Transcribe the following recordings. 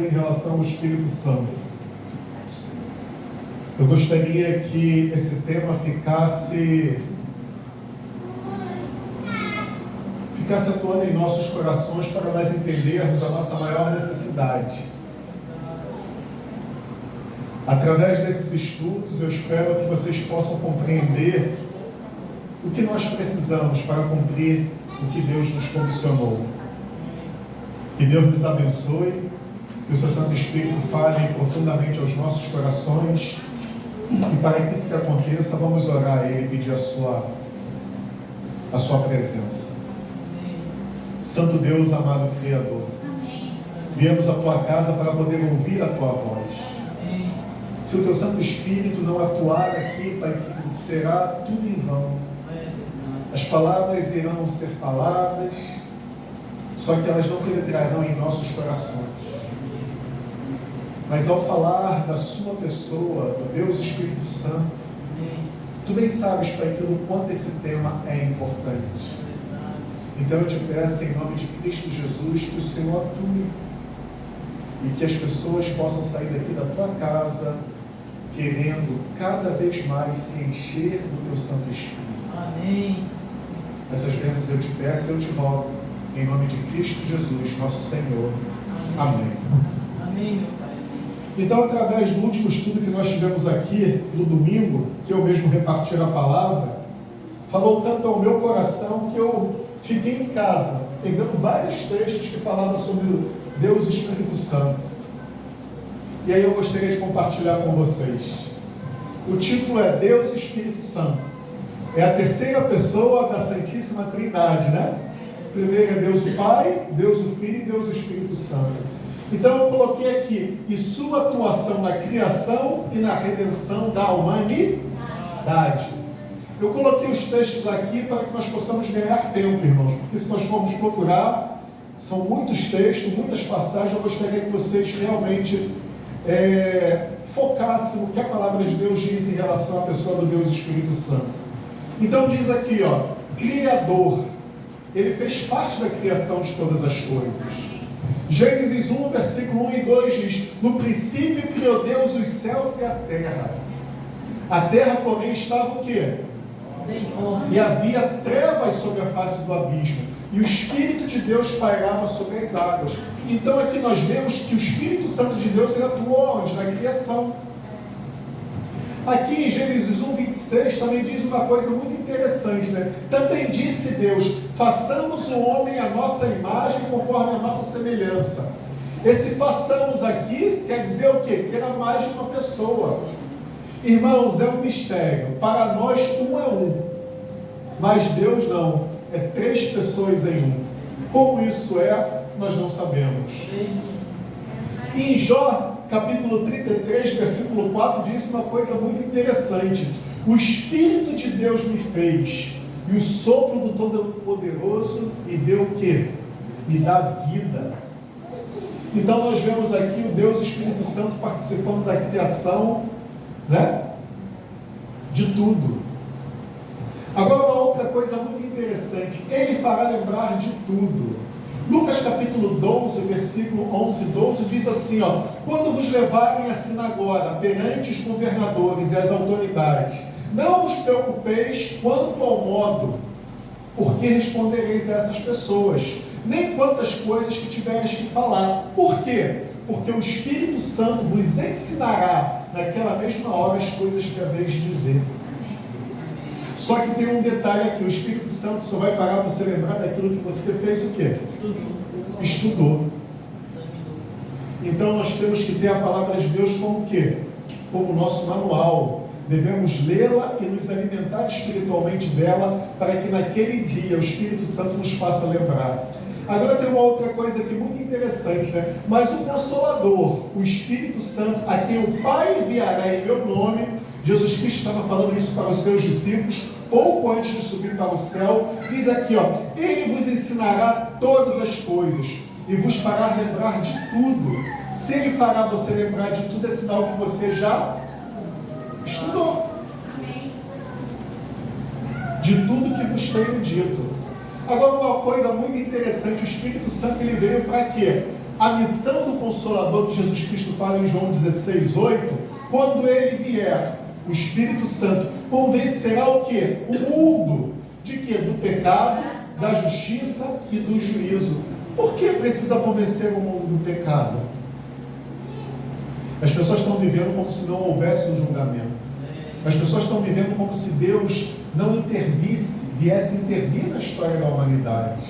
em relação ao Espírito Santo. Eu gostaria que esse tema ficasse atuando em nossos corações para nós entendermos a nossa maior necessidade. Através desses estudos, eu espero que vocês possam compreender o que nós precisamos para cumprir o que Deus nos comissionou. Que Deus nos abençoe, que o seu Santo Espírito fale profundamente aos nossos corações, e para que isso aconteça, vamos orar a Ele e pedir a sua presença. Santo Deus, amado Criador, viemos à tua casa para poder ouvir a tua voz. Se o teu Santo Espírito não atuar aqui, Pai, será tudo em vão. As palavras irão ser faladas, só que elas não penetrarão em nossos corações. Mas ao falar da sua pessoa, do Deus Espírito Santo, tu bem sabes, Pai, que o quanto esse tema é importante. Então eu te peço, em nome de Cristo Jesus, que o Senhor atue e que as pessoas possam sair daqui da tua casa querendo cada vez mais se encher do teu Santo Espírito. Amém. Essas bênçãos eu te peço e eu te rogo, em nome de Cristo Jesus, nosso Senhor. Amém. Amém, meu Pai. Então, através do último estudo que nós tivemos aqui, no domingo, que eu mesmo reparti a palavra, falou tanto ao meu coração que eu fiquei em casa, pegando vários textos que falavam sobre Deus e Espírito Santo. E aí eu gostaria de compartilhar com vocês. O título é Deus e Espírito Santo. É a terceira pessoa da Santíssima Trindade, né? Primeiro é Deus o Pai, Deus o Filho e Deus o Espírito Santo. Então eu coloquei aqui, e sua atuação na criação e na redenção da humanidade. Eu coloquei os textos aqui para que nós possamos ganhar tempo, irmãos, porque se nós formos procurar, são muitos textos, muitas passagens. Eu gostaria que vocês realmente focassem no que a palavra de Deus diz em relação à pessoa do Deus Espírito Santo. Então diz aqui, Criador, Ele fez parte da criação de todas as coisas. Gênesis 1, versículo 1 e 2 diz: no princípio criou Deus os céus e a terra. A terra, porém, estava o quê? E havia trevas sobre a face do abismo, e o Espírito de Deus pairava sobre as águas. Então aqui nós vemos que o Espírito Santo de Deus ele atuou onde? Na criação. Aqui em Gênesis 1, 26 também diz uma coisa muito interessante, né? Também disse Deus: façamos o homem à nossa imagem, conforme a nossa semelhança. Esse façamos aqui quer dizer o quê? Que era mais de uma pessoa. Irmãos, é um mistério. Para nós, um é um. Mas Deus não. É três pessoas em um. Como isso é, nós não sabemos. E em Jó, capítulo 33, versículo 4, diz uma coisa muito interessante. O Espírito de Deus me fez, e o sopro do Todo-Poderoso me deu o quê? Me dá vida. Então nós vemos aqui o Deus Espírito Santo participando da criação, né? De tudo. Agora uma outra coisa muito interessante, Ele fará lembrar de tudo. Lucas capítulo 12, versículo 11 e 12 diz assim, quando vos levarem à sinagoga perante os governadores e as autoridades, não vos preocupeis quanto ao modo, porque respondereis a essas pessoas, nem quantas coisas que tiveres que falar. Por quê? Porque o Espírito Santo vos ensinará naquela mesma hora as coisas que haveis de dizer. Só que tem um detalhe aqui, o Espírito Santo só vai parar você lembrar daquilo que você fez o quê? Estudou. Então nós temos que ter a palavra de Deus como o quê? Como nosso manual. Devemos lê-la e nos alimentar espiritualmente dela, para que naquele dia o Espírito Santo nos faça lembrar. Agora tem uma outra coisa aqui muito interessante, né? Mas o Consolador, o Espírito Santo, a quem o Pai enviará em meu nome, Jesus Cristo estava falando isso para os seus discípulos, pouco antes de subir para o céu, diz aqui, Ele vos ensinará todas as coisas, e vos fará lembrar de tudo. Se Ele fará você lembrar de tudo, é sinal que você já estudou. De tudo que vos tenho dito. Agora uma coisa muito interessante, o Espírito Santo ele veio para quê? a missão do Consolador que Jesus Cristo fala em João 16:8, quando ele vier, o Espírito Santo convencerá o quê? O mundo de quê? Do pecado, da justiça e do juízo. Por que precisa convencer o mundo do pecado? As pessoas estão vivendo como se não houvesse um julgamento. As pessoas estão vivendo como se Deus não intervisse, viesse intervir na história da humanidade.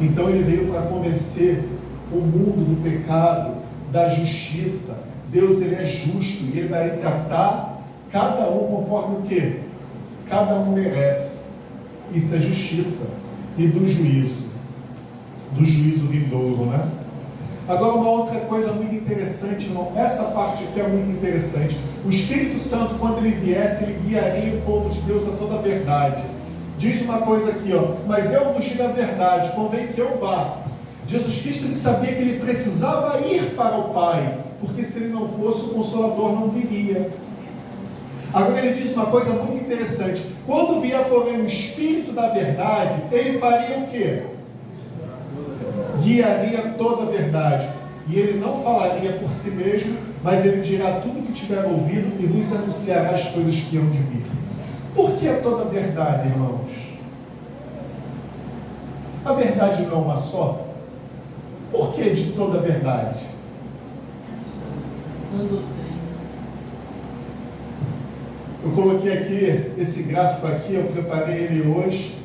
Então ele veio para convencer o mundo do pecado, da justiça. Deus, ele é justo e ele vai tratar cada um conforme o que cada um merece. Isso é justiça. E do juízo vindouro, né? Agora, uma outra coisa muito interessante, irmão, essa parte aqui é muito interessante. O Espírito Santo, quando ele viesse, ele guiaria o povo de Deus a toda a verdade. Diz uma coisa aqui, ó: mas eu vos digo a verdade, convém que eu vá. Jesus Cristo, ele sabia que ele precisava ir para o Pai, porque se ele não fosse, o Consolador não viria. Agora ele diz uma coisa muito interessante: quando vier, porém, o Espírito da verdade, ele faria o quê? Guiaria toda a verdade. E ele não falaria por si mesmo, mas ele dirá tudo o que tiver ouvido e vos anunciará as coisas que hão de vir. Por que toda a verdade, irmãos? A verdade não é uma só? Por que de toda a verdade? Eu coloquei aqui, esse gráfico aqui, eu preparei ele hoje.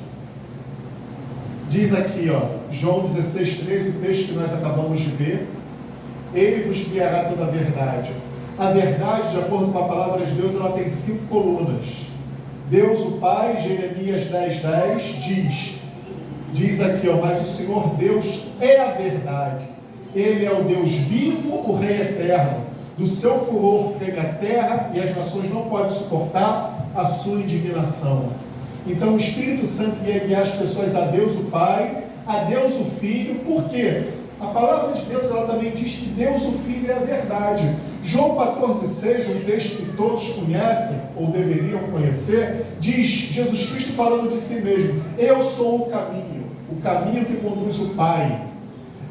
Diz aqui, ó, João 16:13, o texto que nós acabamos de ver: ele vos guiará toda a verdade. A verdade, de acordo com a palavra de Deus, ela tem 5 colunas. Deus o Pai, Jeremias 10:10, diz aqui, ó: mas o Senhor Deus é a verdade. Ele é o Deus vivo, o Rei eterno. Do seu furor treme a terra e as nações não podem suportar a sua indignação. Então o Espírito Santo ia guiar as pessoas a Deus o Pai, a Deus o Filho. Por quê? A palavra de Deus, ela também diz que Deus o Filho é a verdade. João 14:6, um texto que todos conhecem, ou deveriam conhecer, diz Jesus Cristo falando de si mesmo: eu sou o caminho que conduz o Pai.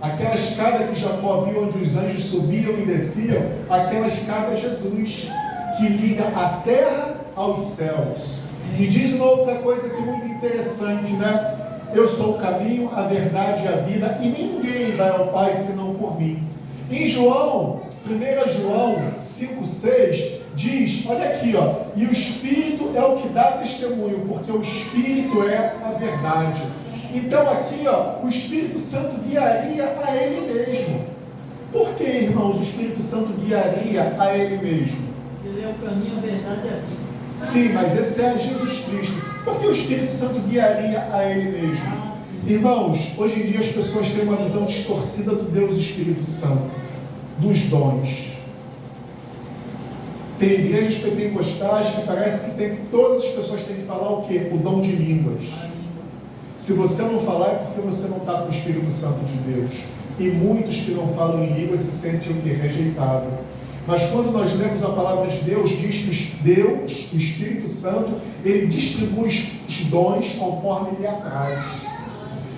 Aquela escada que Jacó viu, onde os anjos subiam e desciam, aquela escada é Jesus, que liga a terra aos céus. E diz uma outra coisa que é muito interessante, né? Eu sou o caminho, a verdade e a vida, e ninguém vai ao Pai senão por mim. Em João, 1 João 5:6, diz, olha aqui, ó: e o Espírito é o que dá testemunho, porque o Espírito é a verdade. Então aqui, ó, o Espírito Santo guiaria a Ele mesmo. Por que, irmãos, o Espírito Santo guiaria a Ele mesmo? Ele é o caminho, a verdade e a vida. Sim, mas esse é Jesus Cristo. Por que o Espírito Santo guiaria a Ele mesmo? Irmãos, hoje em dia as pessoas têm uma visão distorcida do Deus Espírito Santo, dos dons. Tem igrejas pentecostais que parece que todas as pessoas têm que falar o quê? O dom de línguas. Se você não falar, é porque você não está com o Espírito Santo de Deus. E muitos que não falam em línguas se sentem o quê? Rejeitados. Mas quando nós lemos a palavra de Deus, diz que Deus, o Espírito Santo, ele distribui os dons conforme ele apraz.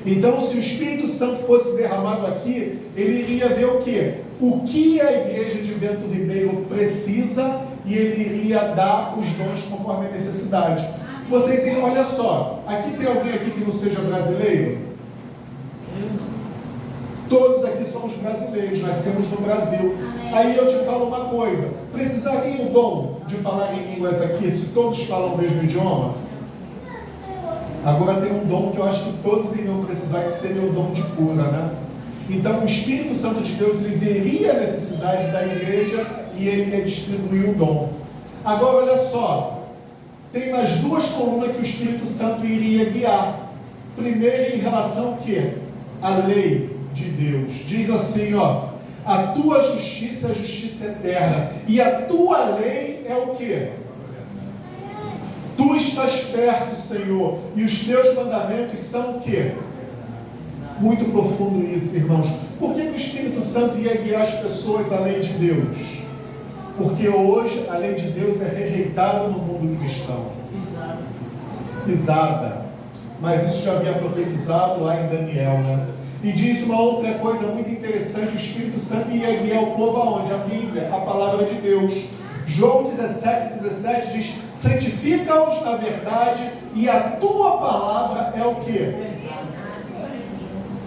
Então, se o Espírito Santo fosse derramado aqui, ele iria ver o quê? O que a igreja de Bento Ribeiro precisa, e ele iria dar os dons conforme a necessidade. Vocês, olha só, aqui tem alguém aqui que não seja brasileiro? Todos aqui somos brasileiros, nascemos no Brasil. Aí eu te falo uma coisa: precisaria o dom de falar em línguas aqui, se todos falam o mesmo idioma? Agora tem um dom que eu acho que todos iriam precisar, que seria o dom de cura, né? Então o Espírito Santo de Deus, ele veria a necessidade da igreja e ele ia distribuir o dom. Agora olha só, tem mais 2 colunas que o Espírito Santo iria guiar. Primeiro, em relação ao quê? A lei de Deus. Diz assim, ó: a tua justiça é a justiça eterna, e a tua lei é o quê? Tu estás perto, Senhor, e os teus mandamentos são o quê? Muito profundo isso, irmãos. Por que o Espírito Santo ia guiar as pessoas à lei de Deus? Porque hoje a lei de Deus é rejeitada no mundo cristão. Pisada. Mas isso já havia profetizado lá em Daniel, né? E diz uma outra coisa muito interessante: o Espírito Santo ia guiar o povo aonde? A Bíblia, a palavra de Deus. João 17 diz: santifica-os na verdade, e a tua palavra é o quê?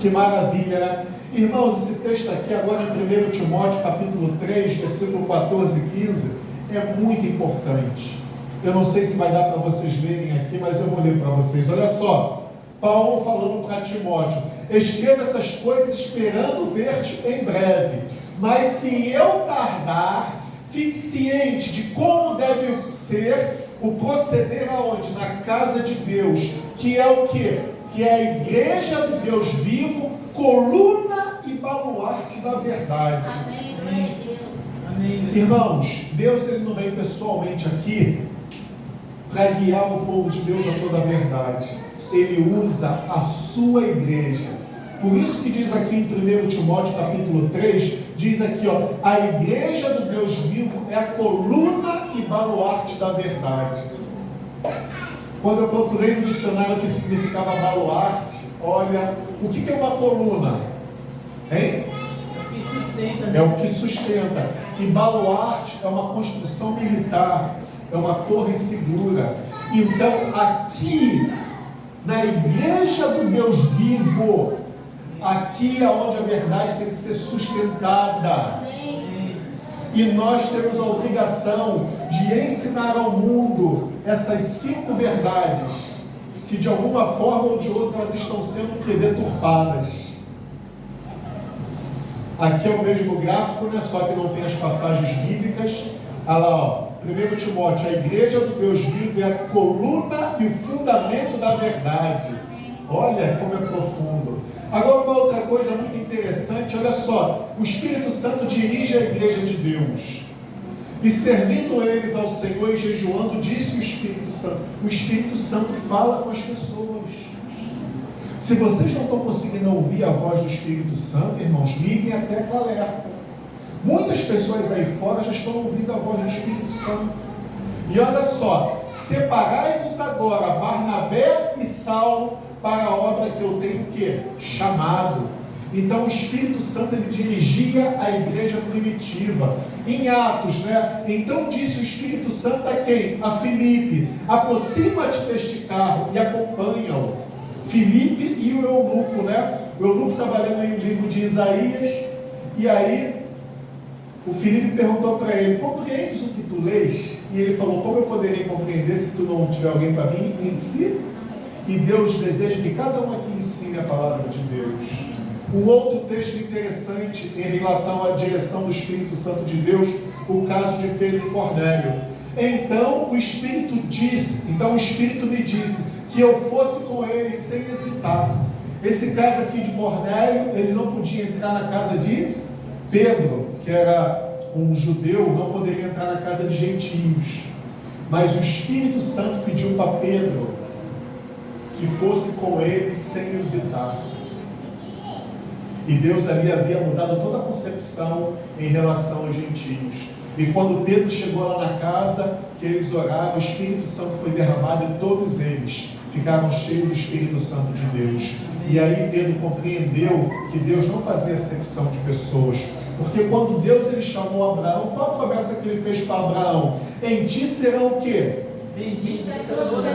Que maravilha, né? Irmãos, esse texto aqui agora em 1 Timóteo capítulo 3, versículo 14 e 15, é muito importante. Eu não sei se vai dar para vocês lerem aqui, mas eu vou ler para vocês. Olha só, Paulo falando para Timóteo: escreva essas coisas esperando ver-te em breve, mas se eu tardar, fique ciente de como deve ser o proceder aonde? Na casa de Deus, que é o quê? Que é a igreja do Deus vivo, coluna e baluarte da verdade. Amém, glória a Deus. Amém. Irmãos, Deus ele não veio pessoalmente aqui para guiar o povo de Deus a toda a verdade. Ele usa a sua igreja. Por isso que diz aqui em 1 Timóteo capítulo 3, diz aqui, ó, a igreja do Deus vivo é a coluna e baluarte da verdade. Quando eu procurei no dicionário o que significava baluarte, olha, o que é uma coluna? Hein? É o que sustenta. E baluarte é uma construção militar, é uma torre segura. Então, aqui, na igreja do Deus vivo, aqui é onde a verdade tem que ser sustentada. E nós temos a obrigação de ensinar ao mundo essas 5 verdades, que de alguma forma ou de outra elas estão sendo deturpadas. Aqui é o mesmo gráfico, né? Só que não tem as passagens bíblicas. Olha lá, ó, 1 Timóteo: a igreja do Deus vivo é a coluna e o fundamento da verdade. Olha como é profundo. Agora, uma outra coisa muito interessante, olha só: o Espírito Santo dirige a igreja de Deus, e servindo eles ao Senhor e jejuando, disse o Espírito Santo fala com as pessoas. Se vocês não estão conseguindo ouvir a voz do Espírito Santo, irmãos, liguem a tecla alerta. Muitas pessoas aí fora já estão ouvindo a voz do Espírito Santo. E olha só: separai-vos agora Barnabé e Saulo para a obra que eu tenho chamado. Então o Espírito Santo ele dirigia a igreja primitiva. Em Atos, né? Então disse o Espírito Santo a quem? A Filipe: aproxima-te deste carro e acompanha-o. Filipe e o eunuco, né? O eunuco estava lendo aí o livro de Isaías, e aí o Filipe perguntou para ele: compreendes o que tu lês? E ele falou: como eu poderia compreender se tu não tiver alguém para mim em si? E Deus deseja que cada um aqui ensine a palavra de Deus. Um outro texto interessante em relação à direção do Espírito Santo de Deus, o caso de Pedro e Cornélio. Então o Espírito me disse que eu fosse com eles sem hesitar. Esse caso aqui de Cornélio, ele não podia entrar na casa de Pedro, que era um judeu, não poderia entrar na casa de gentios. Mas o Espírito Santo pediu para Pedro que fosse com ele sem hesitar. E Deus ali havia mudado toda a concepção em relação aos gentios. E quando Pedro chegou lá na casa, que eles oraram, o Espírito Santo foi derramado e todos eles ficaram cheios do Espírito Santo de Deus. E aí Pedro compreendeu que Deus não fazia acepção de pessoas. Porque quando Deus ele chamou Abraão, qual a promessa que ele fez para Abraão? Em ti serão o quê?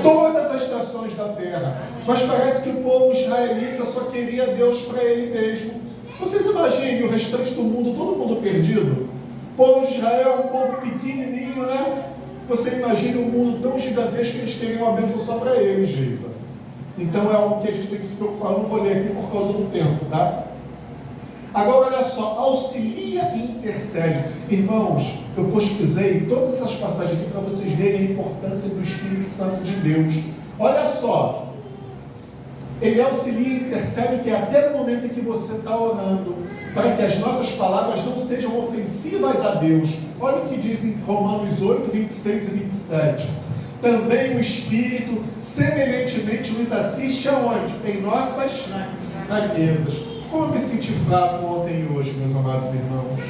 Todas as nações da terra. Mas parece que o povo israelita só queria Deus para ele mesmo. Vocês imaginem o restante do mundo, todo mundo perdido? O povo de Israel é um povo pequenininho, né? Você imagina um mundo tão gigantesco que eles queriam uma bênção só para eles, Geisa. Então é algo que a gente tem que se preocupar. Eu não vou ler aqui por causa do tempo, tá? Agora olha só: auxilia e intercede. Irmãos, eu pesquisei todas essas passagens aqui para vocês verem a importância do Espírito Santo de Deus. Olha só: ele auxilia e intercede, que é até no momento em que você está orando, para que as nossas palavras não sejam ofensivas a Deus. Olha o que diz em Romanos 8, 26 e 27. Também o Espírito semelhantemente nos assiste aonde? Em nossas fraquezas. Como eu me senti fraco ontem e hoje, meus amados irmãos.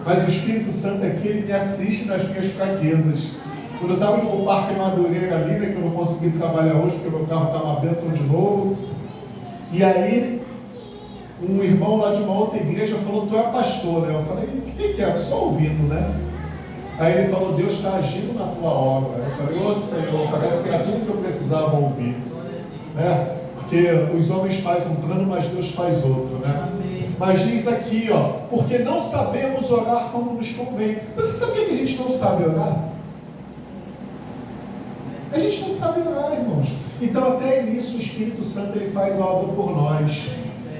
Mas o Espírito Santo aqui, ele me assiste nas minhas fraquezas. Quando eu estava no Parque Madureira ali, né, que eu não consegui trabalhar hoje, porque meu carro está uma bênção de novo. E aí, um irmão lá de uma outra igreja falou: tu é pastor, né? Eu falei: fiquei quieto, só ouvindo, né? Aí ele falou: Deus está agindo na tua obra. Eu falei: ô Senhor, parece que era tudo que eu precisava ouvir, né? Porque os homens fazem um plano, mas Deus faz outro, né? Mas diz aqui, ó, porque não sabemos orar como nos convém. Você sabia que a gente não sabe orar? A gente não sabe orar, irmãos. Então até nisso o Espírito Santo ele faz a obra por nós.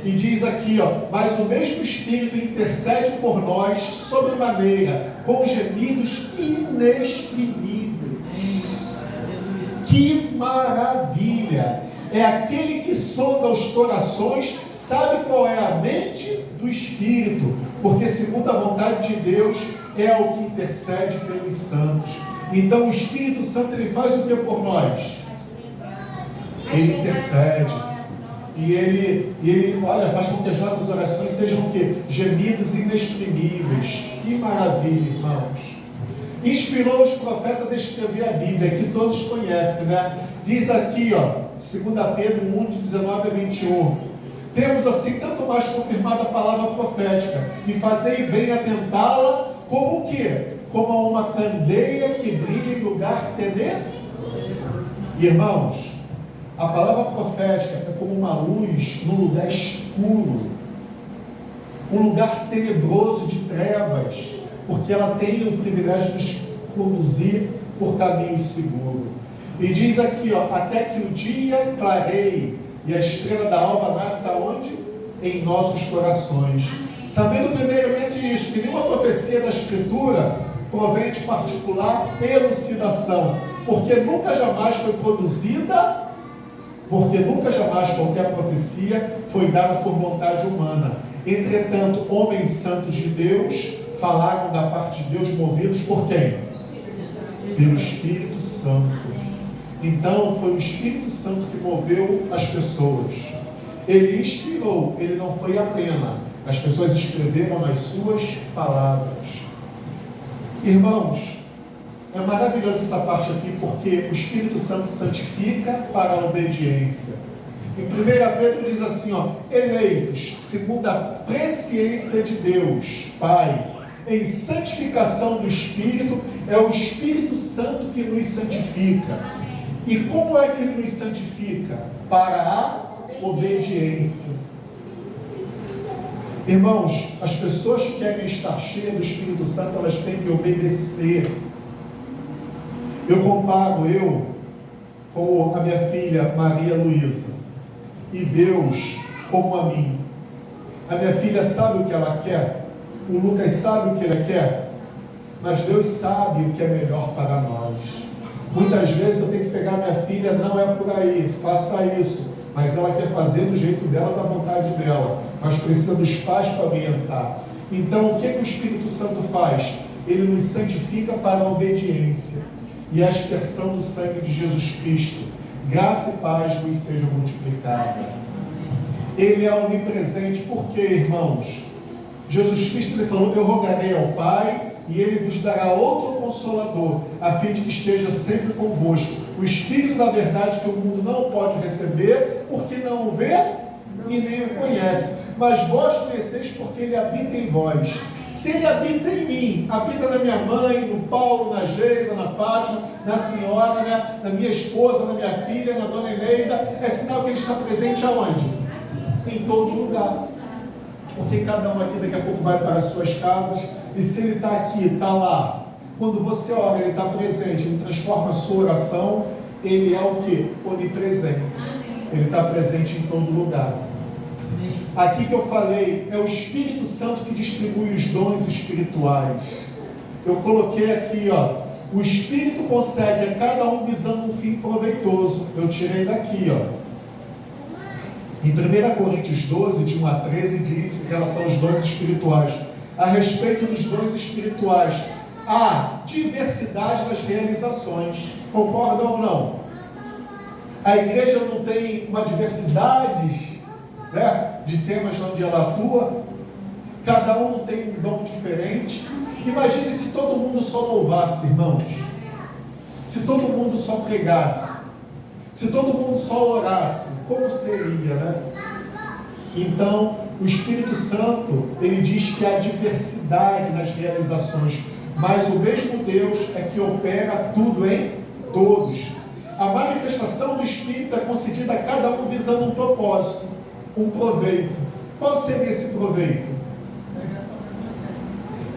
E diz aqui, ó, mas o mesmo Espírito intercede por nós sobremaneira, com gemidos inexprimíveis. Que maravilha! É aquele que sonda os corações, sabe qual é a mente do Espírito, porque segundo a vontade de Deus é o que intercede pelos santos. Então o Espírito Santo ele faz o que por nós? Ele intercede. E ele, olha, faz com que as nossas orações sejam o quê? Gemidos inexprimíveis. Que maravilha, irmãos. Inspirou os profetas a escrever a Bíblia, que todos conhecem, né? Diz aqui, ó, 2 Pedro 1, de 19 a 21. Temos assim tanto mais confirmada a palavra profética, e fazei bem atentá-la, como o quê? Como a uma candeia que brilha em lugar tenebroso. Irmãos, a palavra profética é como uma luz num lugar escuro, um lugar tenebroso de trevas, porque ela tem o privilégio de nos conduzir por caminho seguro. E diz aqui, ó, até que o dia clareie e a estrela da alva nasça onde? Em nossos corações. Sabendo primeiramente isso, que nenhuma profecia da Escritura provém de particular elucidação, porque nunca jamais qualquer profecia foi dada por vontade humana. Entretanto, homens santos de Deus falaram da parte de Deus, movidos por quem? Pelo Espírito Santo. Então foi o Espírito Santo que moveu as pessoas. Ele inspirou, ele não foi a pena. As pessoas escreveram as suas palavras. Irmãos, é maravilhosa essa parte aqui, porque o Espírito Santo santifica para a obediência. Em 1 Pedro diz assim, ó, eleitos segundo a presciência de Deus, Pai, em santificação do Espírito, é o Espírito Santo que nos santifica. E como é que ele nos santifica? Para a obediência. Irmãos, as pessoas que querem estar cheias do Espírito Santo, elas têm que obedecer. Eu comparo com a minha filha Maria Luísa e Deus como a mim. A minha filha sabe o que ela quer, o Lucas sabe o que ele quer, mas Deus sabe o que é melhor para nós. Muitas vezes eu tenho que pegar minha filha, não é por aí, faça isso, mas ela quer fazer do jeito dela, da vontade dela, mas precisa dos pais para orientar. Então o que o Espírito Santo faz? Ele nos santifica para a obediência e a aspersão do sangue de Jesus Cristo. Graça e paz nos sejam multiplicadas. Ele é onipresente, por quê, irmãos? Jesus Cristo ele falou, eu rogarei ao Pai e ele vos dará outro consolador, a fim de que esteja sempre convosco. O Espírito da verdade que o mundo não pode receber, porque não o vê e nem o conhece. Mas vós conheceis porque ele habita em vós. Se ele habita em mim, habita na minha mãe, no Paulo, na Geisa, na Fátima, na senhora, né? Na minha esposa, na minha filha, na dona Eneida, é sinal que ele está presente aonde? Em todo lugar. Porque cada um aqui daqui a pouco vai para as suas casas, e se ele está aqui, está lá, quando você ora, ele está presente, ele transforma a sua oração, ele é o que? Onipresente. Ele está presente em todo lugar. Aqui que eu falei, é o Espírito Santo que distribui os dons espirituais. Eu coloquei aqui, ó, o Espírito concede a cada um visando um fim proveitoso. Eu tirei daqui, ó. Em 1 Coríntios 12, de 1 a 13, diz em relação aos dons espirituais. A respeito dos dons espirituais, há diversidade das realizações. Concordam ou não? A igreja não tem uma diversidade, né, de temas onde ela atua. Cada um tem um dom diferente. Imagine se todo mundo só louvasse, irmãos. Se todo mundo só pregasse. Se todo mundo só orasse, como seria, né? Então, o Espírito Santo, ele diz que há diversidade nas realizações, mas o mesmo Deus é que opera tudo em todos. A manifestação do Espírito é concedida a cada um visando um propósito, um proveito. Qual seria esse proveito?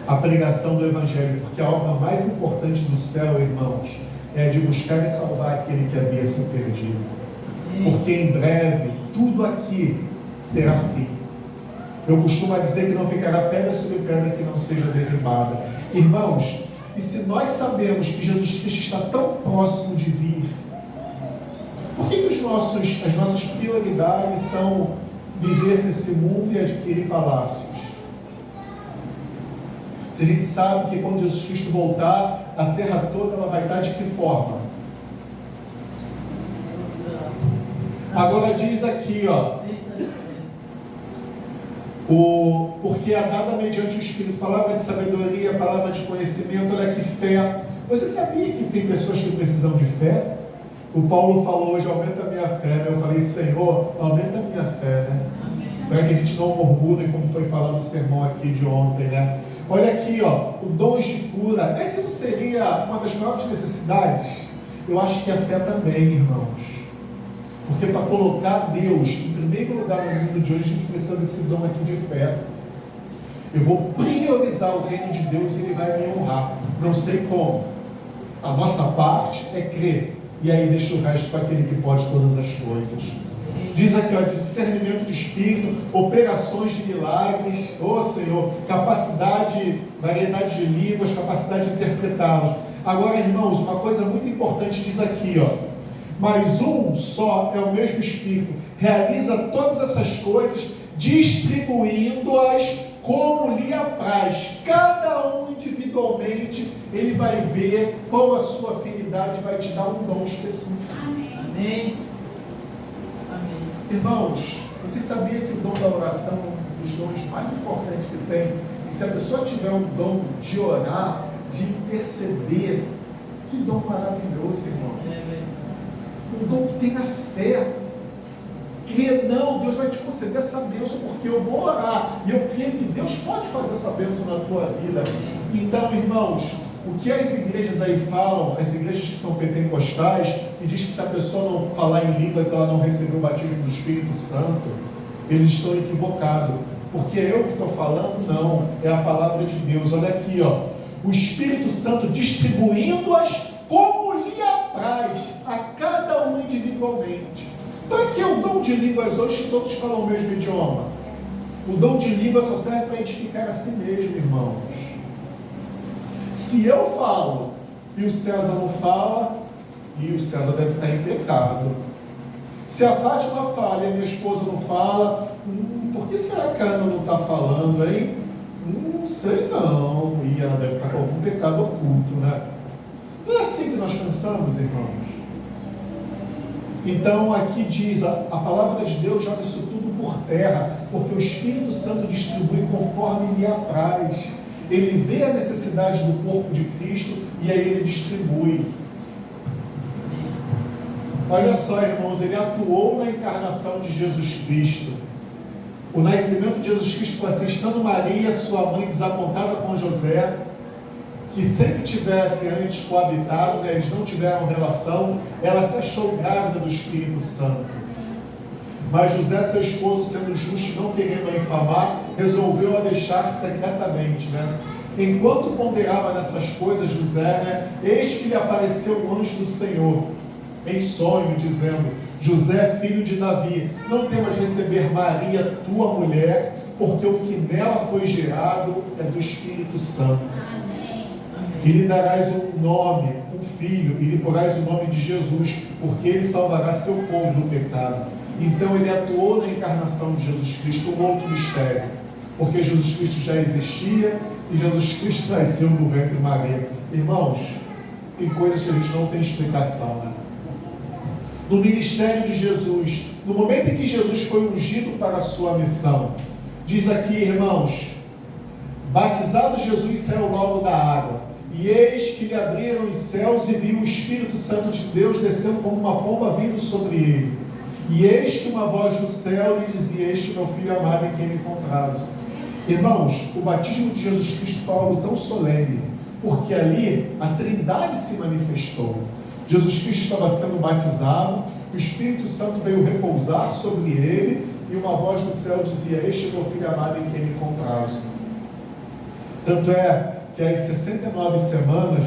A pregação do Evangelho, porque a obra mais importante do céu, irmãos, é de buscar e salvar aquele que havia se perdido. Porque em breve, tudo aqui terá fim. Eu costumo dizer que não ficará pedra sobre pedra que não seja derribada. Irmãos, e se nós sabemos que Jesus Cristo está tão próximo de vir, por que as nossas prioridades são viver nesse mundo e adquirir palácios? Se a gente sabe que quando Jesus Cristo voltar, a terra toda ela vai estar de que forma? Agora diz aqui, porque é dada mediante o Espírito, palavra de sabedoria, palavra de conhecimento, olha que fé. Você sabia que tem pessoas que precisam de fé? O Paulo falou hoje, aumenta a minha fé, né? Eu falei, Senhor, aumenta a minha fé, né? Para que a gente não murmure, como foi falado no sermão aqui de ontem, né? Olha aqui, o dom de cura. Essa não seria uma das maiores necessidades? Eu acho que a fé também, irmãos. Porque para colocar Deus em primeiro lugar no mundo de hoje, a gente precisa desse dom aqui de fé. Eu vou priorizar o reino de Deus e Ele vai me honrar. Não sei como. A nossa parte é crer. E aí deixa o resto para aquele que pode todas as coisas. Diz aqui, discernimento de espírito, operações de milagres, Senhor, capacidade, variedade de línguas, capacidade de interpretá-las. Agora, irmãos, uma coisa muito importante diz aqui, mas um só é o mesmo Espírito, realiza todas essas coisas, distribuindo-as como lhe apraz. Cada um individualmente, ele vai ver qual a sua afinidade, vai te dar um dom específico. Amém. Irmãos, você sabia que o dom da oração é um dos dons mais importantes que tem? E se a pessoa tiver um dom de orar, de interceder, que dom maravilhoso, irmão. Um dom que tem a fé. Crer, não, Deus vai te conceder essa bênção, porque eu vou orar. E eu creio que Deus pode fazer essa bênção na tua vida. Então, irmãos, o que as igrejas aí falam, as igrejas que são pentecostais, que diz que se a pessoa não falar em línguas, ela não recebeu o batismo do Espírito Santo, eles estão equivocados. Porque eu que estou falando, não, é a palavra de Deus. Olha aqui, o Espírito Santo distribuindo-as como lhe apraz, a cada um individualmente. Para que o dom de línguas hoje todos falam o mesmo idioma? O dom de língua só serve para edificar a si mesmo, irmãos. Se eu falo e o César não fala, e o César deve estar em pecado. Se a Fátima fala e a minha esposa não fala, por que será que a Ana não está falando, hein? Não sei não. E ela deve estar com algum pecado oculto, né? Não é assim que nós pensamos, irmãos. Então aqui diz, a palavra de Deus joga isso tudo por terra, porque o Espírito Santo distribui conforme lhe apraz. Ele vê a necessidade do corpo de Cristo e aí ele distribui. Olha só, irmãos, ele atuou na encarnação de Jesus Cristo. O nascimento de Jesus Cristo foi assim, estando Maria, sua mãe, desapontada com José, que sempre tivesse antes coabitado, né, eles não tiveram relação, ela se achou grávida do Espírito Santo. Mas José, seu esposo, sendo justo e não querendo a infamar, resolveu a deixar secretamente, né? Enquanto ponderava nessas coisas, José, né, eis que lhe apareceu o anjo do Senhor, em sonho, dizendo: José, filho de Davi, não temas receber Maria, tua mulher, porque o que nela foi gerado é do Espírito Santo. E lhe darás um nome, um filho, e lhe porás o nome de Jesus, porque ele salvará seu povo do pecado. Então ele atuou na encarnação de Jesus Cristo, um outro mistério, porque Jesus Cristo já existia e Jesus Cristo nasceu no ventre de Maria. Irmãos, tem coisas que a gente não tem explicação, né? No ministério de Jesus, no momento em que Jesus foi ungido para a sua missão, diz aqui, irmãos, batizado Jesus saiu logo da água, e eis que lhe abriram os céus e viu o Espírito Santo de Deus descendo como uma pomba vindo sobre ele. E eis que uma voz do céu lhe dizia: este meu filho amado em quem me comprazo. Irmãos, o batismo de Jesus Cristo foi algo tão solene, porque ali a Trindade se manifestou. Jesus Cristo estava sendo batizado, o Espírito Santo veio repousar sobre ele, e uma voz do céu dizia: este é meu filho amado em quem me comprazo. Tanto é que as 69 semanas,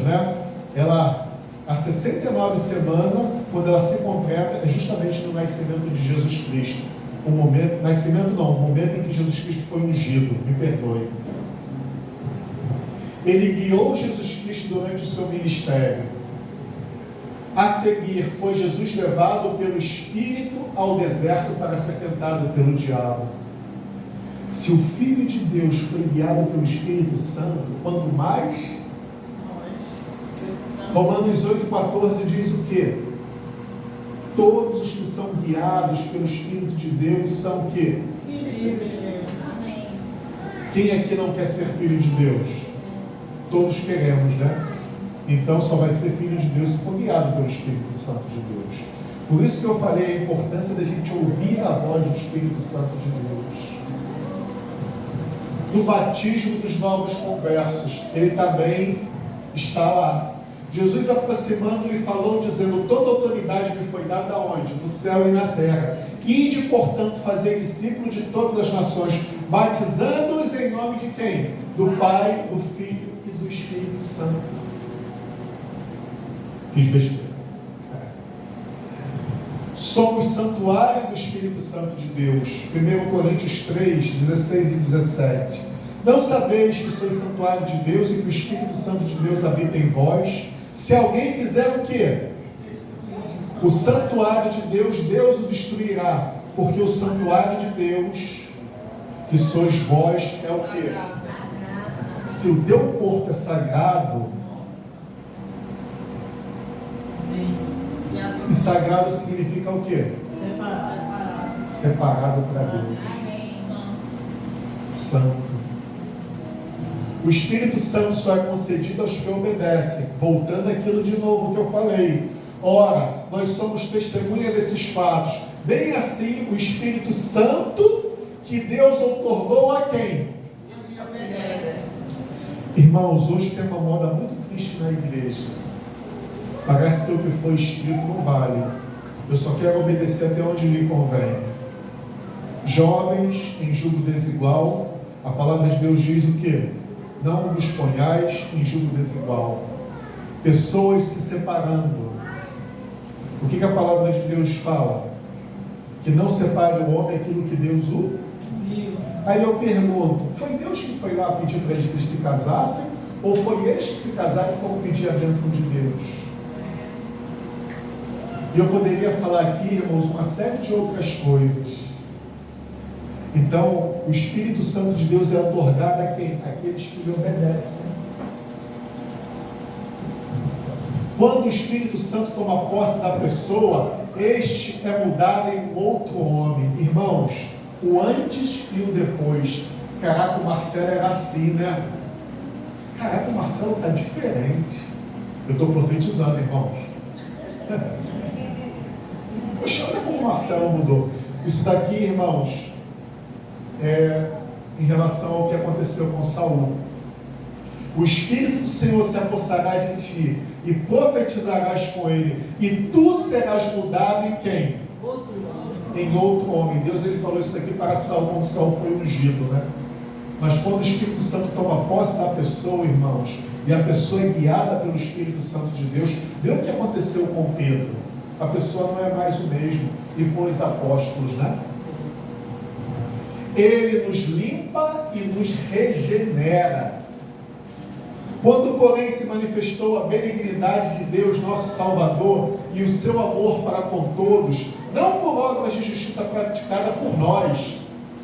a 69 semana, quando ela se completa, é justamente no nascimento de Jesus Cristo. O momento em que Jesus Cristo foi ungido, me perdoe. Ele guiou Jesus Cristo durante o seu ministério. A seguir, foi Jesus levado pelo Espírito ao deserto para ser tentado pelo diabo. Se o Filho de Deus foi guiado pelo Espírito Santo, quanto mais... Romanos 8,14 diz o quê? Todos os que são guiados pelo Espírito de Deus são o quê? Filhos de Deus. Amém. Quem aqui não quer ser filho de Deus? Todos queremos, né? Então só vai ser filho de Deus se for guiado pelo Espírito Santo de Deus. Por isso que eu falei a importância da gente ouvir a voz do Espírito Santo de Deus. No batismo dos novos conversos, ele também está lá. Jesus, aproximando-lhe, falou, dizendo: toda autoridade me foi dada aonde? No céu e na terra. Ide, portanto, fazer discípulos de todas as nações, batizando-os em nome de quem? Do Pai, do Filho e do Espírito Santo. Fiz besteira. Somos santuário do Espírito Santo de Deus. 1 Coríntios 3, 16 e 17. Não sabeis que sois santuário de Deus e que o Espírito Santo de Deus habita em vós? Se alguém fizer o quê? O santuário de Deus, Deus o destruirá. Porque o santuário de Deus, que sois vós, é o quê? Se o teu corpo é sagrado, e sagrado significa o quê? Separado para Deus. Santo. O Espírito Santo só é concedido aos que obedecem. Voltando àquilo de novo que eu falei. Ora, nós somos testemunha desses fatos. Bem assim, o Espírito Santo que Deus outorgou a quem? Irmãos, hoje tem uma moda muito triste na igreja. Parece que o que foi escrito não vale. Eu só quero obedecer até onde lhe convém. Jovens em julgo desigual, a palavra de Deus diz o quê? Não vos ponhais em julgo desigual. Pessoas se separando. O que a palavra de Deus fala? Que não separe o homem aquilo que Deus o... Aí eu pergunto, foi Deus que foi lá pedir para eles se casassem? Ou foi eles que se casaram e foram pedir a bênção de Deus? E eu poderia falar aqui, irmãos, uma série de outras coisas. Então, o Espírito Santo de Deus é otorgado a quem? Aqueles que lhe obedecem. Quando o Espírito Santo toma posse da pessoa, este é mudado em um outro homem. Irmãos, o antes e o depois. Caraca, o Marcelo era assim, né? Caraca, o Marcelo está diferente. Eu estou profetizando, irmãos. Poxa, olha como o Marcelo mudou. Isso daqui, irmãos, em relação ao que aconteceu com Saul. O Espírito do Senhor se apossará de ti e profetizarás com ele, e tu serás mudado em quem? Em outro homem. Deus, ele falou isso aqui para Saul quando Saul foi ungido, né? Mas quando o Espírito Santo toma posse da pessoa, irmãos, e a pessoa é guiada pelo Espírito Santo de Deus, vê o que aconteceu com Pedro. A pessoa não é mais o mesmo. E com os apóstolos, né? Ele nos limpa e nos regenera. Quando, porém, se manifestou a benignidade de Deus, nosso Salvador, e o seu amor para com todos, não por obras de justiça praticada por nós,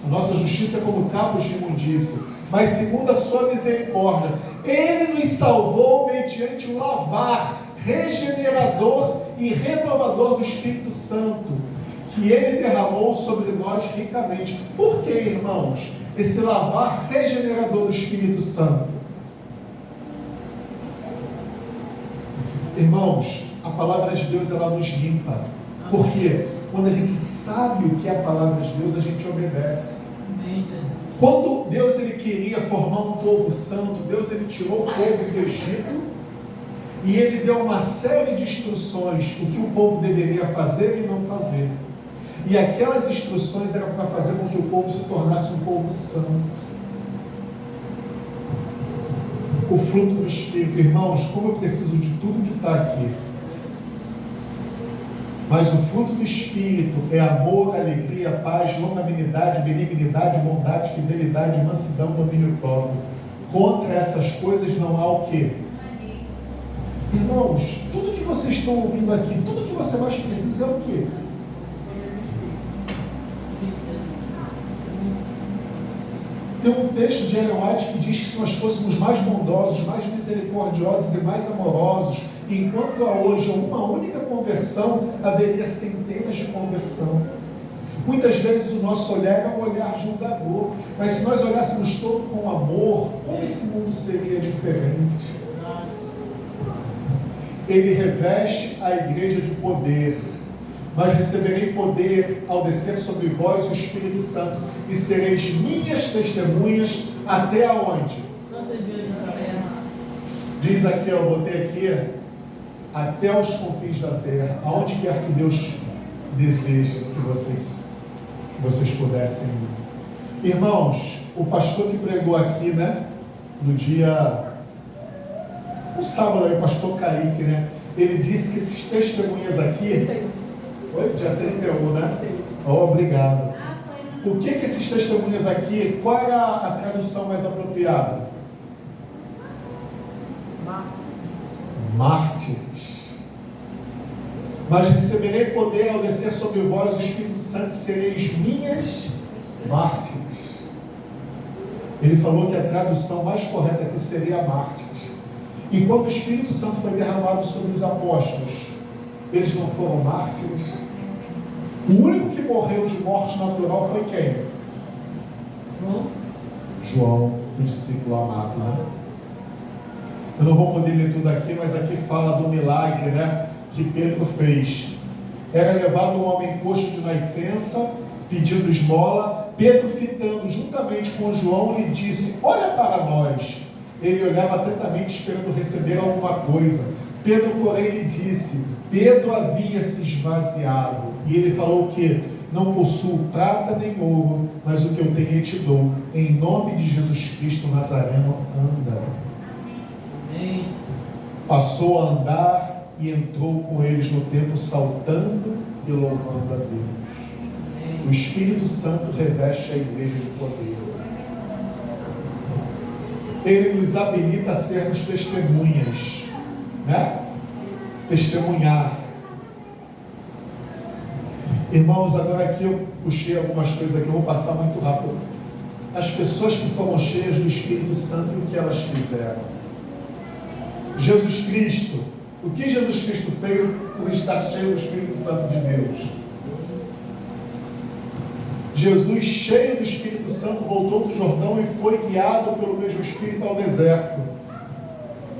a nossa justiça é como capos de imundícia, mas segundo a sua misericórdia, Ele nos salvou mediante o lavar regenerador e renovador do Espírito Santo, que Ele derramou sobre nós ricamente. Por que, irmãos, esse lavar regenerador do Espírito Santo? Irmãos, a palavra de Deus, ela nos limpa. Por quê? Quando a gente sabe o que é a palavra de Deus, a gente obedece. Amém, Jesus. Quando Deus ele queria formar um povo santo, Deus ele tirou o povo do Egito e ele deu uma série de instruções, o que o povo deveria fazer e não fazer. E aquelas instruções eram para fazer com que o povo se tornasse um povo santo. O fruto do Espírito, irmãos, como eu preciso de tudo que está aqui. Mas o fruto do Espírito é amor, alegria, paz, longanimidade, benignidade, bondade, fidelidade, mansidão, domínio próprio. Contra essas coisas não há o quê? Irmãos, tudo que vocês estão ouvindo aqui, tudo que você mais precisa é o quê? Tem um texto de Ellen White que diz que se nós fôssemos mais bondosos, mais misericordiosos e mais amorosos, enquanto há hoje uma única conversão, haveria centenas de conversão. Muitas vezes o nosso olhar é um olhar julgador, mas se nós olhássemos todo com amor, como esse mundo seria diferente? Ele reveste a igreja de poder, mas receberei poder ao descer sobre vós o Espírito Santo, e sereis minhas testemunhas até aonde? Diz aqui, eu botei aqui, até os confins da terra, aonde quer que Deus deseja que vocês pudessem ir. Irmãos, o pastor que pregou aqui, né, no sábado aí, o pastor Kaique, né, ele disse que esses testemunhas aqui, foi dia 31, né? Oh, obrigado. O que esses testemunhas aqui, qual é a tradução mais apropriada? Mártires. Mas receberei poder ao descer sobre vós o Espírito Santo, sereis minhas mártires. Ele falou que a tradução mais correta aqui seria mártires. E quando o Espírito Santo foi derramado sobre os apóstolos, eles não foram mártires? O único que morreu de morte natural foi quem? João, o discípulo amado, né? Eu não vou poder ler tudo aqui, mas aqui fala do milagre, né, que Pedro fez. Era levado um homem coxo de nascença, pedindo esmola. Pedro, fitando juntamente com João, lhe disse: olha para nós. Ele olhava atentamente, esperando receber alguma coisa. Pedro, porém, lhe disse: Pedro havia se esvaziado. E ele falou que não possuo prata nem ouro, mas o que eu tenho eu te dou. Em nome de Jesus Cristo Nazareno, anda. Amém. Passou a andar e entrou com eles no templo, saltando e louvando a Deus. Amém. O Espírito Santo reveste a igreja de poder. Ele nos habilita a sermos testemunhas, né? Testemunhar. Irmãos, agora aqui eu puxei algumas coisas aqui, eu vou passar muito rápido. As pessoas que foram cheias do Espírito Santo, o que elas fizeram? Jesus Cristo, o que Jesus Cristo fez por estar cheio do Espírito Santo de Deus? Jesus, cheio do Espírito Santo, voltou do Jordão e foi guiado pelo mesmo Espírito ao deserto.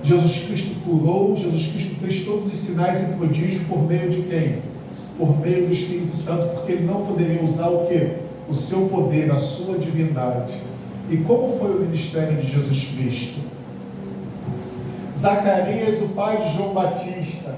Jesus Cristo curou, Jesus Cristo fez todos os sinais e prodígios por meio de quem? Por meio do Espírito Santo, porque ele não poderia usar o quê? O seu poder, a sua divindade. E como foi o ministério de Jesus Cristo? Zacarias, o pai de João Batista.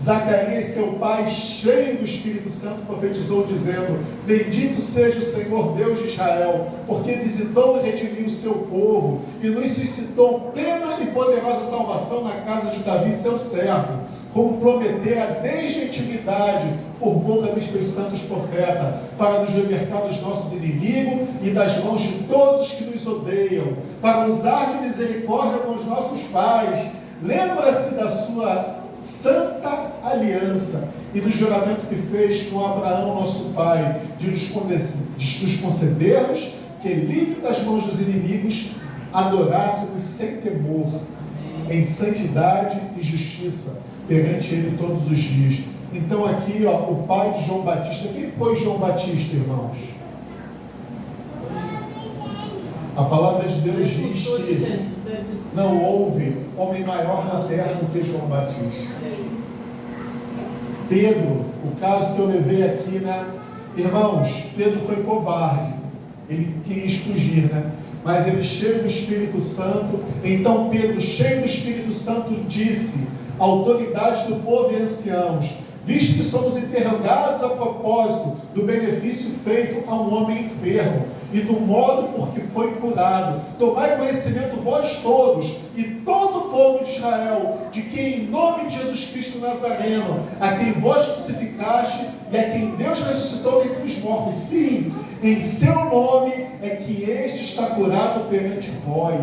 Zacarias, seu pai, cheio do Espírito Santo, profetizou dizendo: bendito seja o Senhor Deus de Israel, porque visitou e redimiu o seu povo, e nos suscitou plena e poderosa salvação na casa de Davi, seu servo, como prometera desde a antiguidade, por boca dos teus santos profetas, para nos libertar dos nossos inimigos e das mãos de todos que nos odeiam, para usar de misericórdia com os nossos pais. Lembra-se da sua santa aliança e do juramento que fez com Abraão, nosso pai, de nos concedermos que, livre das mãos dos inimigos, adorássemos sem temor, em santidade e justiça, perante ele todos os dias. Então aqui, o pai de João Batista. Quem foi João Batista, irmãos? A palavra de Deus diz que não houve homem maior na terra do que João Batista. Pedro, o caso que eu levei aqui, né? Irmãos, Pedro foi covarde, ele quis fugir, né? Mas ele cheio do Espírito Santo, então Pedro, cheio do Espírito Santo, disse: autoridades do povo e anciãos, visto que somos interrogados a propósito do benefício feito a um homem enfermo e do modo por que foi curado, tomai conhecimento vós todos e todo o povo de Israel, de que em nome de Jesus Cristo Nazareno, a quem vós crucificaste e a quem Deus ressuscitou dentre os mortos, sim, em seu nome é que este está curado perante vós.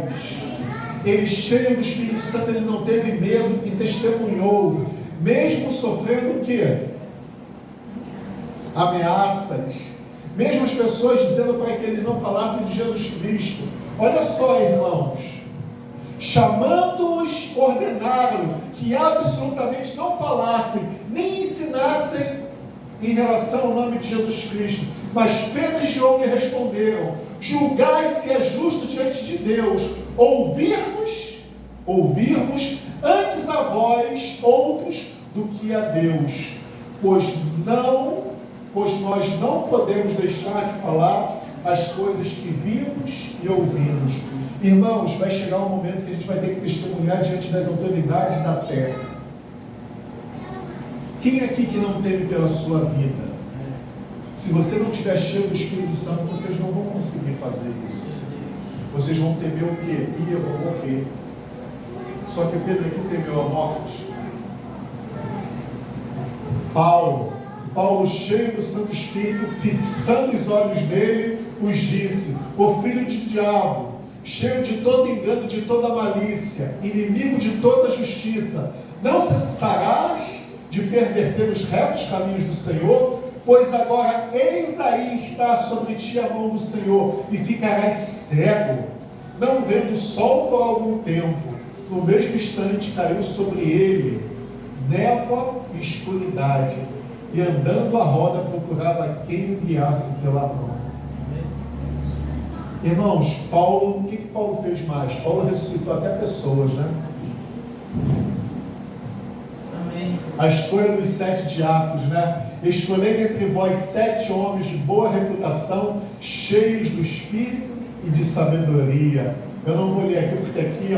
Ele, cheio do Espírito Santo, ele não teve medo e testemunhou, mesmo sofrendo o quê? Ameaças, mesmo as pessoas dizendo para que ele não falasse de Jesus Cristo. Olha só, irmãos, chamando-os, ordenaram que absolutamente não falassem, nem ensinassem em relação ao nome de Jesus Cristo. Mas Pedro e João lhe responderam: julgai se é justo diante de Deus ouvirmos antes a vós outros do que a Deus, pois nós não podemos deixar de falar as coisas que vimos e ouvimos. Irmãos, vai chegar um momento que a gente vai ter que testemunhar diante das autoridades da terra. Quem aqui que não teme pela sua vida? Se você não estiver cheio do Espírito Santo, vocês não vão conseguir fazer isso. Vocês vão temer o quê? Eu vou morrer. Só que Pedro aqui temeu a morte. Paulo, cheio do Santo Espírito, fixando os olhos nele, os disse: o filho de diabo, cheio de todo engano, de toda malícia, inimigo de toda justiça, não cessarás de perverter os retos caminhos do Senhor? Pois agora, eis aí está sobre ti a mão do Senhor, e ficarás cego, não vendo o sol por algum tempo. No mesmo instante caiu sobre ele névoa e escuridade, e andando à roda procurava quem o guiasse pela mão. Irmãos, o que Paulo fez mais? Paulo ressuscitou até pessoas, né? Amém. A escolha dos 7 diáconos, né? Escolhei entre vós 7 homens de boa reputação, cheios do Espírito e de sabedoria. Eu não vou ler aqui, porque aqui,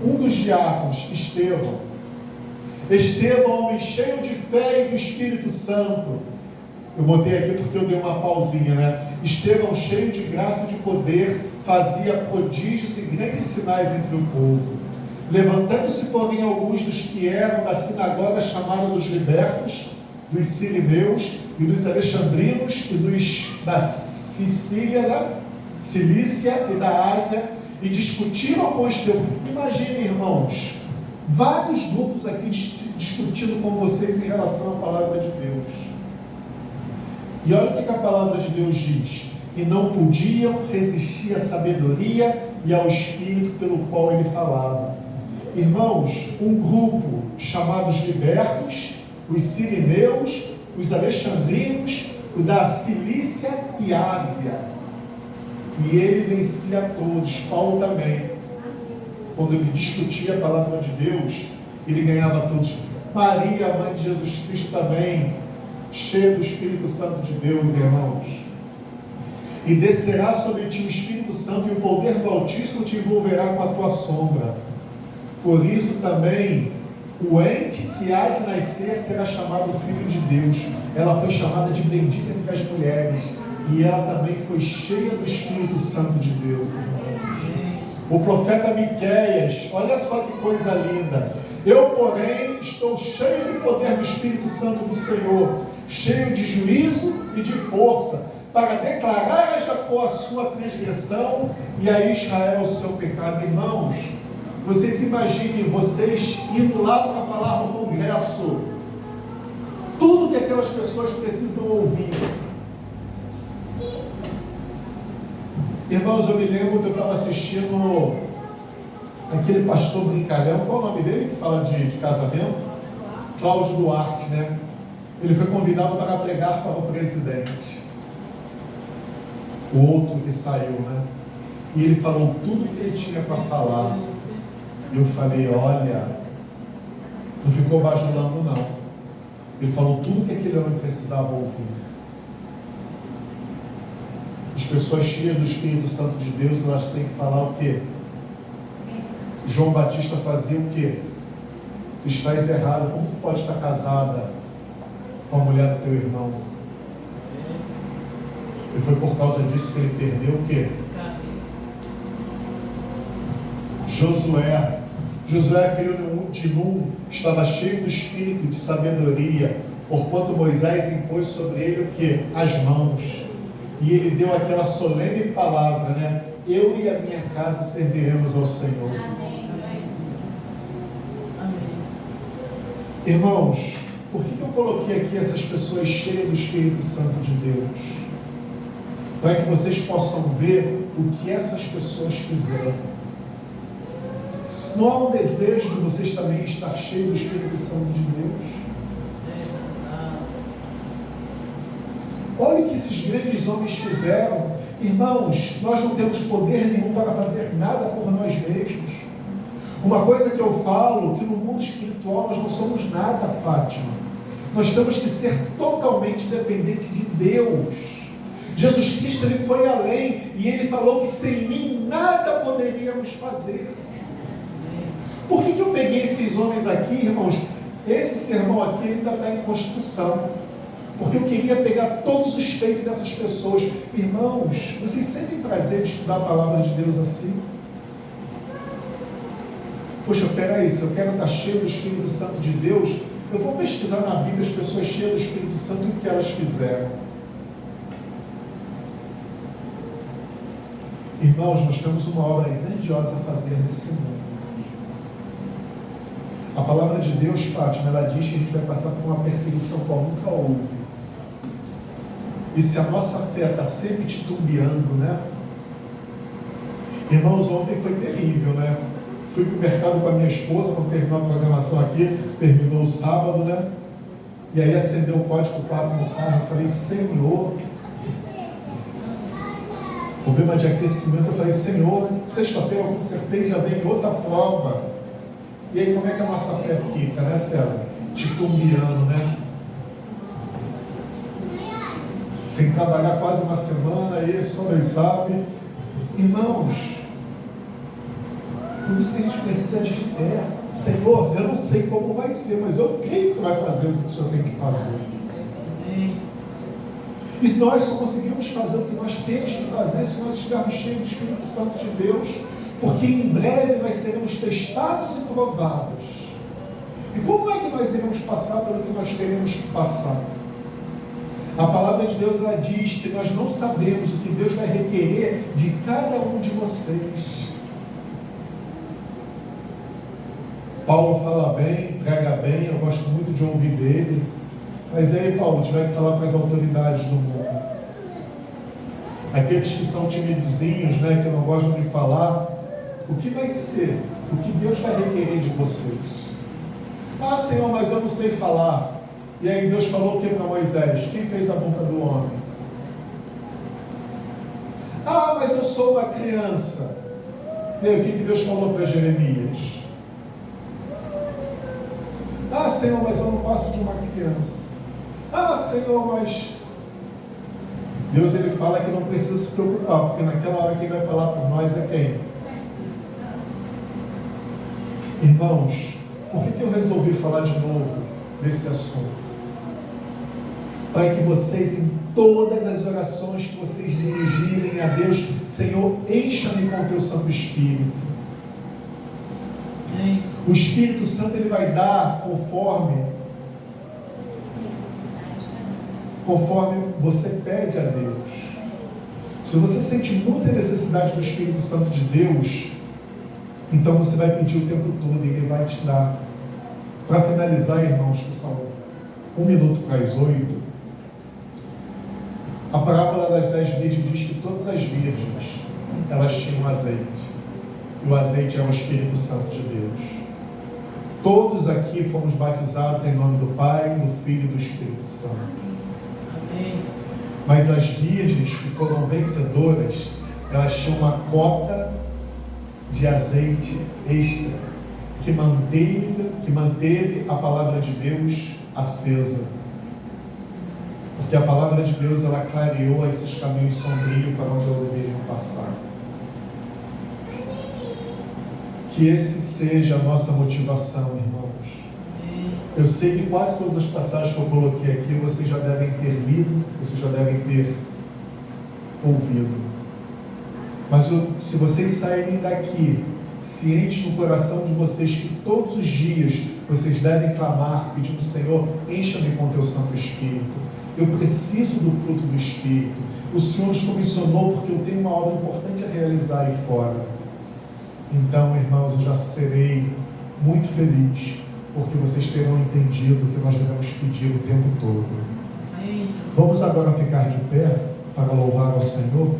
um dos diáconos, Estevão, homem cheio de fé e do Espírito Santo. Eu botei aqui porque eu dei uma pausinha, né? Estevão, cheio de graça e de poder, fazia prodígios e grandes sinais entre o povo. Levantando-se, porém, alguns dos que eram da sinagoga chamada dos libertos, dos sirineus e dos alexandrinos e dos da Cilícia e da Ásia, e discutiram com Estevão. Imagine, irmãos, vários grupos aqui discutindo com vocês em relação à palavra de Deus. E olha o que a palavra de Deus diz: e não podiam resistir à sabedoria e ao Espírito pelo qual ele falava. Irmãos, um grupo chamado os libertos, os sirineus, os alexandrinos, o da Cilícia e Ásia. E ele vencia a todos, Paulo também. Quando ele discutia a palavra de Deus, ele ganhava a todos. Maria, a mãe de Jesus Cristo, também, cheia do Espírito Santo de Deus, irmãos. E descerá sobre ti o Espírito Santo, e o poder do Altíssimo te envolverá com a tua sombra. Por isso também, o ente que há de nascer será chamado Filho de Deus. Ela foi chamada de bendita entre as mulheres, e ela também foi cheia do Espírito Santo de Deus, irmãos. O profeta Miqueias, olha só que coisa linda: eu, porém, estou cheio do poder do Espírito Santo do Senhor, cheio de juízo e de força, para declarar a Jacó a sua transgressão e a Israel o seu pecado. Irmãos, vocês imaginem vocês indo lá para falar no congresso tudo que aquelas pessoas precisam ouvir. Irmãos, eu me lembro que eu estava assistindo aquele pastor brincalhão, qual é o nome dele que fala de casamento? Cláudio Duarte, né? Ele foi convidado para pregar para o presidente, o outro que saiu, né? E ele falou tudo que ele tinha para falar. E eu falei: olha, não ficou bajulando não. Ele falou tudo o que aquele homem precisava ouvir. As pessoas cheias do Espírito Santo de Deus, elas têm que falar o quê? João Batista fazia o quê? Tu estás errado, como tu pode estar casada com a mulher do teu irmão? E foi por causa disso que ele perdeu o quê? Josué, filho de Nun, estava cheio do espírito de sabedoria, porquanto Moisés impôs sobre ele o quê? As mãos. E ele deu aquela solene palavra, né? Eu e a minha casa serviremos ao Senhor. Amém. Irmãos, por que eu coloquei aqui essas pessoas cheias do Espírito Santo de Deus? Para que vocês possam ver o que essas pessoas fizeram. Não há um desejo de vocês também estar cheios do Espírito Santo de Deus? Olha o que esses grandes homens fizeram. Irmãos, nós não temos poder nenhum para fazer nada por nós mesmos. Uma coisa que eu falo, que no mundo espiritual nós não somos nada, Fátima. Nós temos que ser totalmente dependentes de Deus. Jesus Cristo, ele foi além e ele falou que sem mim nada poderíamos fazer. Por que eu peguei esses homens aqui, irmãos? Esse sermão aqui ele ainda está em construção. Porque eu queria pegar todos os feitos dessas pessoas. Irmãos, vocês sentem prazer de estudar a palavra de Deus assim? Poxa, peraí, se eu quero estar cheio do Espírito Santo de Deus, eu vou pesquisar na Bíblia as pessoas cheias do Espírito Santo e o que elas fizeram. Irmãos, nós temos uma obra grandiosa a fazer nesse mundo. A palavra de Deus, Fátima, ela diz que a gente vai passar por uma perseguição qual nunca houve. E se a nossa fé está sempre titubeando, né? Irmãos, ontem foi terrível, né? Fui para o mercado com a minha esposa, quando terminou a programação aqui, terminou o sábado, né? E aí acendeu o código 4 no carro, eu falei, Senhor, problema de aquecimento, eu falei, Senhor, sexta-feira eu consertei, já vem outra prova. E aí como é que a nossa fé fica, né, César? Titubeando, né? Sem trabalhar quase uma semana, aí só Deus sabe. Irmãos, por isso que a gente precisa de fé. Senhor, eu não sei como vai ser, mas eu creio que tu vai fazer o que o Senhor tem que fazer. E nós só conseguimos fazer o que nós temos que fazer se nós estivermos cheios do Espírito Santo de Deus, porque em breve nós seremos testados e provados. E como é que nós iremos passar pelo que nós teremos que passar? A palavra de Deus, ela diz que nós não sabemos o que Deus vai requerer de cada um de vocês. Paulo fala bem, prega bem, eu gosto muito de ouvir dele. Mas aí, Paulo, tiver que falar com as autoridades do mundo. Aqueles que são timidozinhos, né, que não gostam de falar, o que vai ser? O que Deus vai requerer de vocês? Ah, Senhor, mas eu não sei falar. E aí Deus falou o que para Moisés? Quem fez a boca do homem? Ah, mas eu sou uma criança. E aí o que Deus falou para Jeremias? Ah, Senhor, mas eu não passo de uma criança. Ah, Senhor, mas... Deus, ele fala que não precisa se preocupar, porque naquela hora quem vai falar por nós é quem? Irmãos, por que eu resolvi falar de novo desse assunto? Para que vocês, em todas as orações que vocês dirigirem a Deus, Senhor, encha-me com o teu Santo Espírito. O Espírito Santo, ele vai dar conforme você pede a Deus. Se você sente muita necessidade do Espírito Santo de Deus, então você vai pedir o tempo todo e ele vai te dar. Para finalizar, irmãos, que são 1 minuto para as 8, a parábola das 10 virgens diz que todas as virgens, elas tinham azeite. E o azeite é o Espírito Santo de Deus. Todos aqui fomos batizados em nome do Pai, do Filho e do Espírito Santo. Amém. Mas as virgens que foram vencedoras, elas tinham uma cota de azeite extra, que manteve a palavra de Deus acesa. Porque a palavra de Deus, ela clareou esses caminhos sombrios para onde elas deveriam passar. Que esse seja a nossa motivação, irmãos. Eu sei que quase todas as passagens que eu coloquei aqui, vocês já devem ter lido, vocês já devem ter ouvido. Mas se vocês saírem daqui, cientes no coração de vocês que todos os dias vocês devem clamar, pedindo: Senhor, encha-me com teu Santo Espírito. Eu preciso do fruto do Espírito. O Senhor nos comissionou porque eu tenho uma obra importante a realizar aí fora. Então, irmãos, eu já serei muito feliz, porque vocês terão entendido o que nós devemos pedir o tempo todo. Vamos agora ficar de pé para louvar ao Senhor,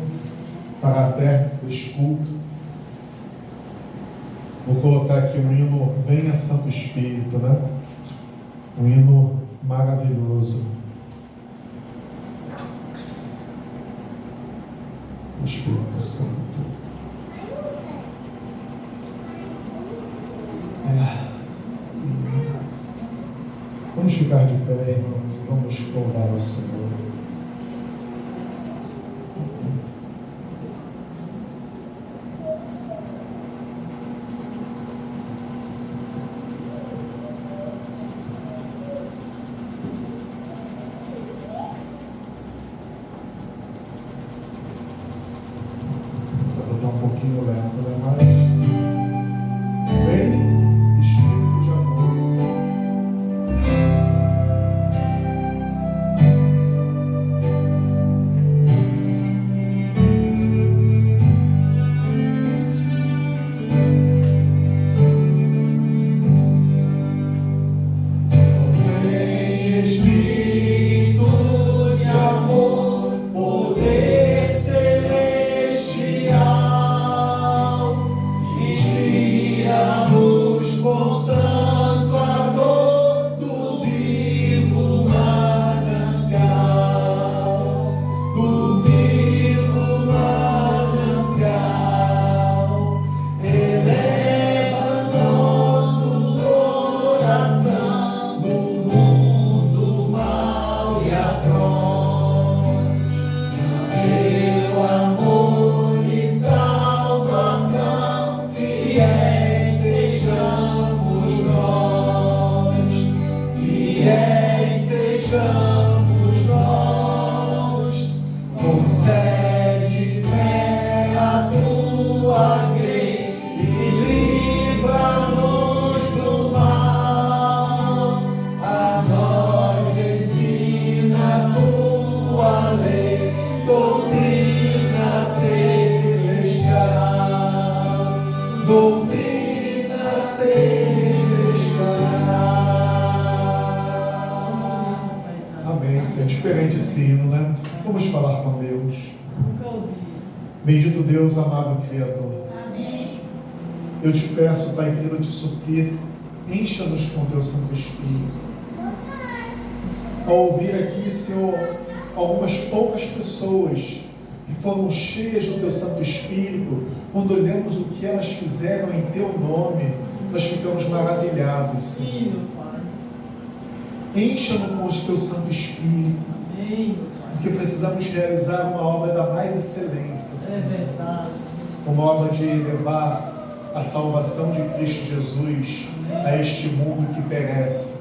para até deste culto. Vou colocar aqui um hino, Venha Santo Espírito, né? Um hino maravilhoso. O Espírito Santo. Vamos ficar de pé, irmãos, vamos louvar ao Senhor. Vou botar um pouquinho lento, né? Mas vem, Espírito de amor. Bendito Deus, amado Criador. Amém. Eu te peço, Pai querido, eu te suplico, encha-nos com teu Santo Espírito. Ao ouvir aqui, Senhor, algumas poucas pessoas que foram cheias do teu Santo Espírito, quando olhamos o que elas fizeram em teu nome, nós ficamos maravilhados, Senhor. Sim, meu Pai. Encha-nos com o teu Santo Espírito. Amém. Porque precisamos realizar uma obra da mais excelência, Senhor. É verdade. Uma obra de levar a salvação de Cristo Jesus a este mundo que perece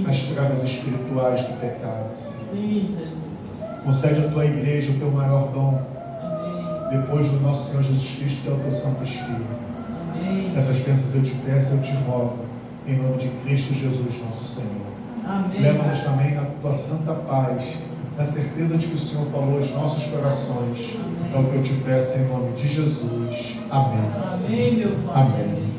nas trevas espirituais do pecado, Senhor. Sim, Jesus. Concede à tua igreja o teu maior dom, Amém. depois do nosso Senhor Jesus Cristo, que é o teu Santo Espírito. Amém. Essas bênçãos eu te peço, eu te rogo, em nome de Cristo Jesus, nosso Senhor. Amém. Leva-nos também na tua santa paz, na certeza de que o Senhor falou aos nossos corações. É o que eu te peço em nome de Jesus. Amém. Amém, meu Pai. Amém.